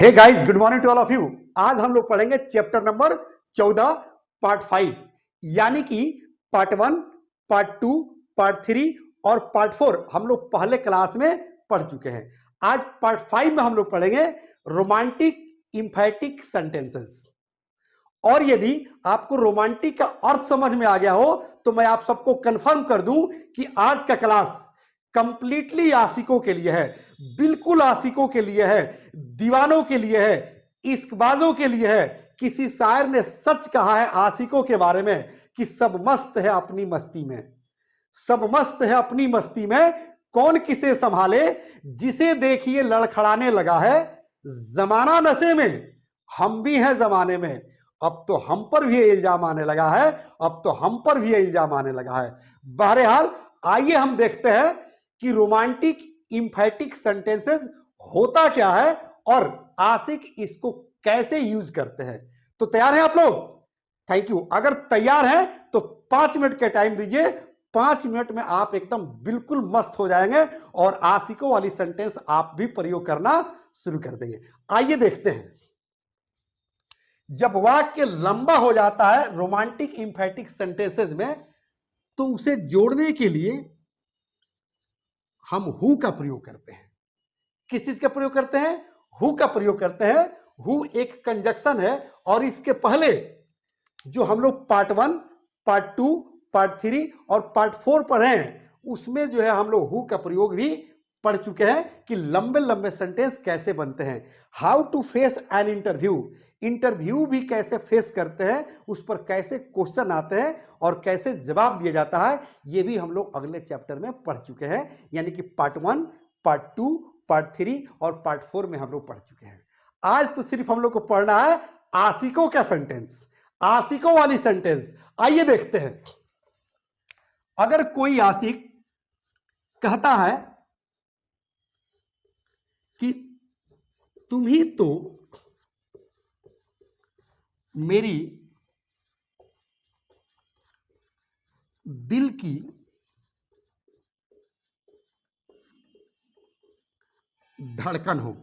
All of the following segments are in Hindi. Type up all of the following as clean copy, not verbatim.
Hey guys, good morning to all of you. आज हम लोग पढ़ेंगे चैप्टर नंबर 14 पार्ट 5, यानी कि पार्ट 1, पार्ट 2, पार्ट 3 और पार्ट 4 हम लोग पहले क्लास में पढ़ चुके हैं। आज पार्ट 5 में हम लोग पढ़ेंगे रोमांटिक इंफैटिक सेंटेंसेस। और यदि आपको रोमांटिक का अर्थ समझ में आ गया हो तो मैं आप सबको कंफर्म कर दूं कि आज का क्लास कंप्लीटली आशिकों के लिए है, बिल्कुल आशिकों के लिए है, दीवानों के लिए है, इश्कबाजों के लिए है। किसी शायर ने सच कहा है आशिकों के बारे में कि सब मस्त है अपनी मस्ती में, सब मस्त है अपनी मस्ती में, कौन किसे संभाले, जिसे देखिए लड़खड़ाने लगा है। जमाना नशे में, हम भी हैं जमाने में, अब तो हम पर भी इल्जाम आने लगा है, अब तो हम पर भी इल्जाम आने लगा है। बहरहाल आइए हम देखते हैं कि रोमांटिक इंफैटिक सेंटेंसेस होता क्या है और आशिक इसको कैसे यूज करते हैं। तो तैयार हैं आप लोग? Thank you. अगर तैयार हैं तो 5 मिनट का टाइम दीजिए। 5 मिनट में आप एकदम बिल्कुल मस्त हो जाएंगे और आशिकों वाली सेंटेंस आप भी प्रयोग करना शुरू कर देंगे। आइए देखते हैं। जब वाक्य लंबा हो जाता है रोमांटिक इंफैटिक सेंटेंसेस में, तो उसे जोड़ने के लिए हम हु का प्रयोग करते हैं। किस चीज का प्रयोग करते हैं? हु का प्रयोग करते हैं। हु एक कंजक्शन है और इसके पहले जो हम लोग पार्ट 1, पार्ट 2, पार्ट 3 और पार्ट 4 पढ़े हैं, उसमें जो है हम लोग हु का प्रयोग भी पढ़ चुके हैं कि लंबे लंबे सेंटेंस कैसे बनते हैं। How to face an interview, interview भी कैसे फेस करते हैं, उस पर कैसे क्वेश्चन आते हैं और कैसे जवाब दिया जाता है, ये भी हम लोग अगले चैप्टर में पढ़ चुके हैं। यानी कि पार्ट 1, पार्ट 2, पार्ट 3 और पार्ट 4 में हम लोग पढ़ चुके हैं। आज तो सिर्फ हम लोग को पढ़ना है आशिकों का सेंटेंस, आशिकों वाली सेंटेंस। आइए देखते हैं। अगर कोई आशिक कहता है कि तुम ही तो मेरी दिल की धड़कन हो।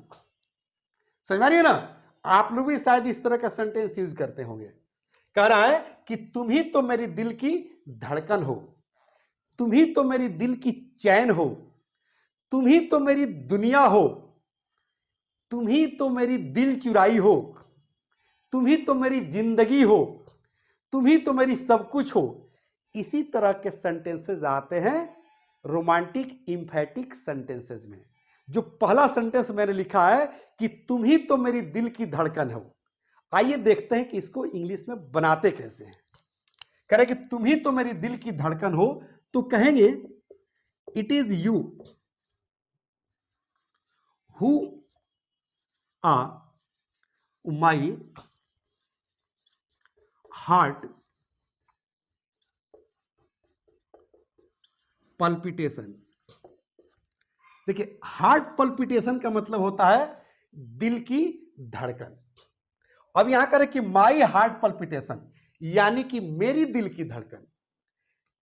समझ आ रही है ना? आप लोग भी शायद इस तरह का सेंटेंस यूज करते होंगे। कह रहा है कि तुम ही तो मेरी दिल की धड़कन हो, तुम ही तो मेरी दिल की चैन हो, तुम ही तो मेरी दुनिया हो, तुम ही तो मेरी दिल चुराई हो, तुम ही तो मेरी जिंदगी हो, तुम ही तो मेरी सब कुछ हो। इसी तरह के सेंटेंसेस आते हैं रोमांटिक इंफैटिक सेंटेंसेस में। जो पहला सेंटेंस मैंने लिखा है कि तुम ही तो मेरी दिल की धड़कन हो, आइए देखते हैं कि इसको इंग्लिश में बनाते कैसे हैं। कह रहे कि तुम ही तो मेरी दिल की धड़कन हो, तो कहेंगे it is you who are my heart palpitation. देखिए, हार्ट पल्पिटेशन का मतलब होता है दिल की धड़कन। अब यहां करें कि माई हार्ट पल्पिटेशन, यानी कि मेरी दिल की धड़कन।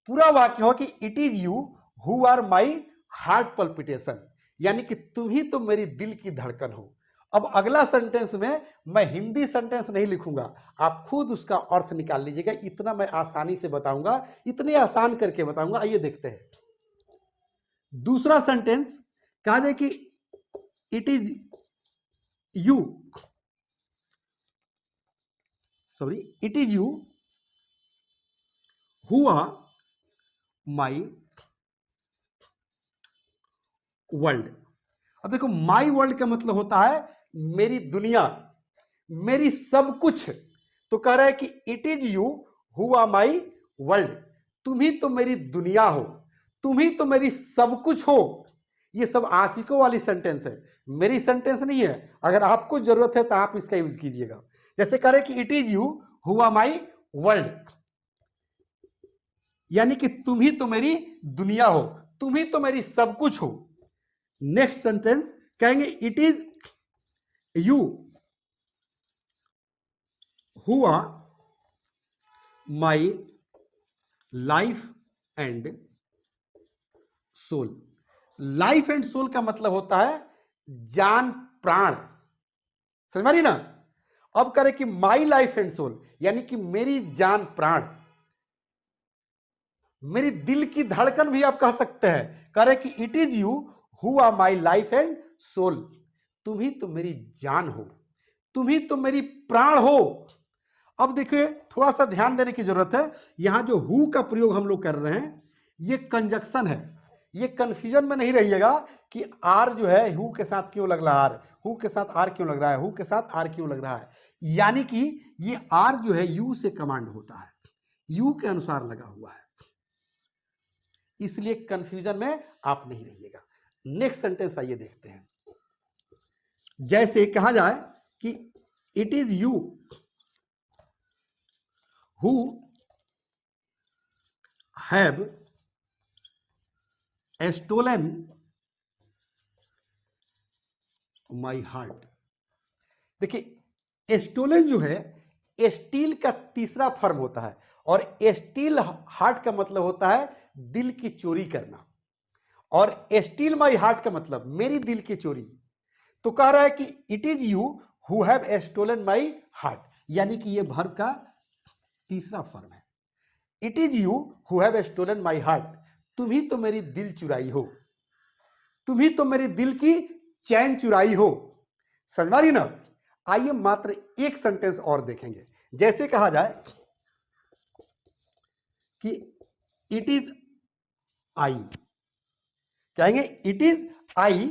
पूरा वाक्य हो कि it is you who are my heart palpitation, यानी कि तुम ही तो मेरी दिल की धड़कन हो। अब अगला सेंटेंस में मैं हिंदी सेंटेंस नहीं लिखूंगा, आप खुद उसका अर्थ निकाल लीजिएगा। इतना मैं आसानी से बताऊंगा, इतने आसान करके बताऊंगा। आइए देखते हैं। दूसरा सेंटेंस कहा जाए कि it is you, sorry, it is you who are my world. अब देखो, माई वर्ल्ड का मतलब होता है मेरी दुनिया, मेरी सब कुछ। तो कह रहा है कि it is you who are my world, तुम ही तो मेरी दुनिया हो, तुम ही तो मेरी सब कुछ हो। ये सब आशिकों वाली सेंटेंस है, मेरी सेंटेंस नहीं है। अगर आपको जरूरत है तो आप इसका यूज कीजिएगा। जैसे कह रहे कि it is you who are my world, यानी कि तुम ही तो मेरी दुनिया हो, तुम ही तो मेरी सब कुछ हो। नेक्स्ट सेंटेंस कहेंगे it is you who are my life and soul. Life and soul का मतलब होता है जान प्राण। समझ रही ना। अब करे कि माई लाइफ एंड सोल, यानी कि मेरी जान प्राण, मेरी दिल की धड़कन भी आप कह सकते हैं। करे कि it is you who are my life and soul, तुम ही तो मेरी जान हो, तुम ही तो मेरी प्राण हो। अब देखिए थोड़ा सा ध्यान देने की जरूरत है, यहां जो हु का प्रयोग हम लोग कर रहे हैं ये कंजक्शन है, ये कंफ्यूजन में नहीं रहिएगा कि आर जो है हु के साथ क्यों लग रहा है, हु के साथ आर क्यों लग रहा है, हु के साथ आर क्यों लग रहा है। यानी कि ये आर जो है यू से कमांड होता है, यू के अनुसार लगा हुआ है, इसलिए कंफ्यूजन में आप नहीं रहिएगा। नेक्स्ट सेंटेंस आइए देखते हैं। जैसे कहा जाए कि it is you who have stolen my heart. देखिए स्टोलन जो है स्टील का तीसरा फॉर्म होता है, और स्टील हार्ट का मतलब होता है दिल की चोरी करना, और स्टील माई हार्ट का मतलब मेरी दिल की चोरी। तो कह रहा है कि it is you who have stolen my heart, यानी कि यह वर्ब का तीसरा फॉर्म है। It is you who have stolen my heart, तुम ही तो मेरी दिल चुराई हो, तुम ही तो मेरी दिल की चैन चुराई हो। समझ रही ना। आइए मात्र एक सेंटेंस और देखेंगे। जैसे कहा जाए कि इट इज आई, कहेंगे it is I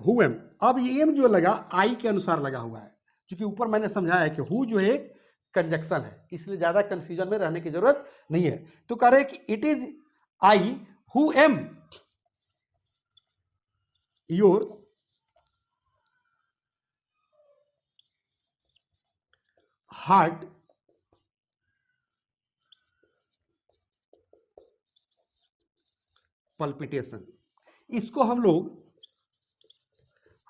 who am. अब ये एम जो लगा आई के अनुसार लगा हुआ है, क्योंकि ऊपर मैंने समझाया है कि हु जो है एक कंजक्शन है, इसलिए ज्यादा कंफ्यूजन में रहने की जरूरत नहीं है। तो कह रहे हैं कि it is I who am your heart palpitation. इसको हम लोग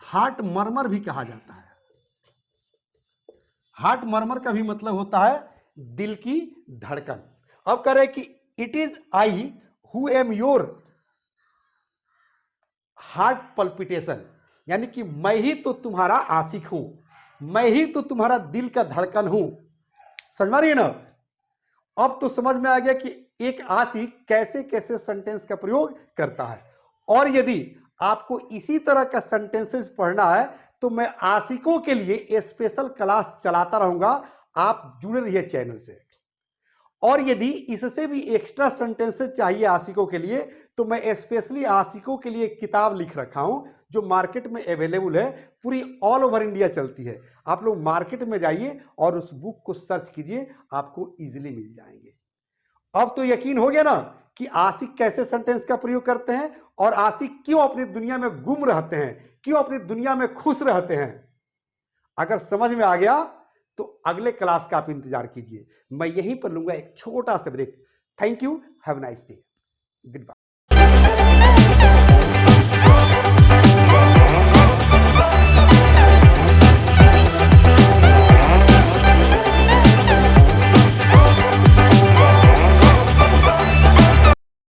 हार्ट मर्मर भी कहा जाता है। हार्ट मर्मर का भी मतलब होता है दिल की धड़कन। अब कह रहे कि it is I who am your heart palpitation, यानी कि मैं ही तो तुम्हारा आशिक हूं, मैं ही तो तुम्हारा दिल का धड़कन हूं। समझ रही है ना। अब तो समझ में आ गया कि एक आशिक कैसे कैसे सेंटेंस का प्रयोग करता है। और यदि आपको इसी तरह का सेंटेंसेस पढ़ना है तो मैं आशिकों के लिए स्पेशल क्लास चलाता रहूंगा, आप जुड़े रहिए चैनल से। और यदि इससे भी एक्स्ट्रा सेंटेंसेस चाहिए आशिकों के लिए तो मैं स्पेशली आशिकों के लिए एक किताब लिख रखा हूं जो मार्केट में अवेलेबल है, पूरी ऑल ओवर इंडिया चलती है। आप लोग मार्केट में जाइए और उस बुक को सर्च कीजिए, आपको इजीली मिल जाएंगे। अब तो यकीन हो गया ना कि आशिक कैसे सेंटेंस का प्रयोग करते हैं और आशिक क्यों अपनी दुनिया में गुम रहते हैं, क्यों अपनी दुनिया में खुश रहते हैं। अगर समझ में आ गया तो अगले क्लास का आप इंतजार कीजिए। मैं यहीं पर लूंगा एक छोटा सा break. Thank you, have a nice day, good bye.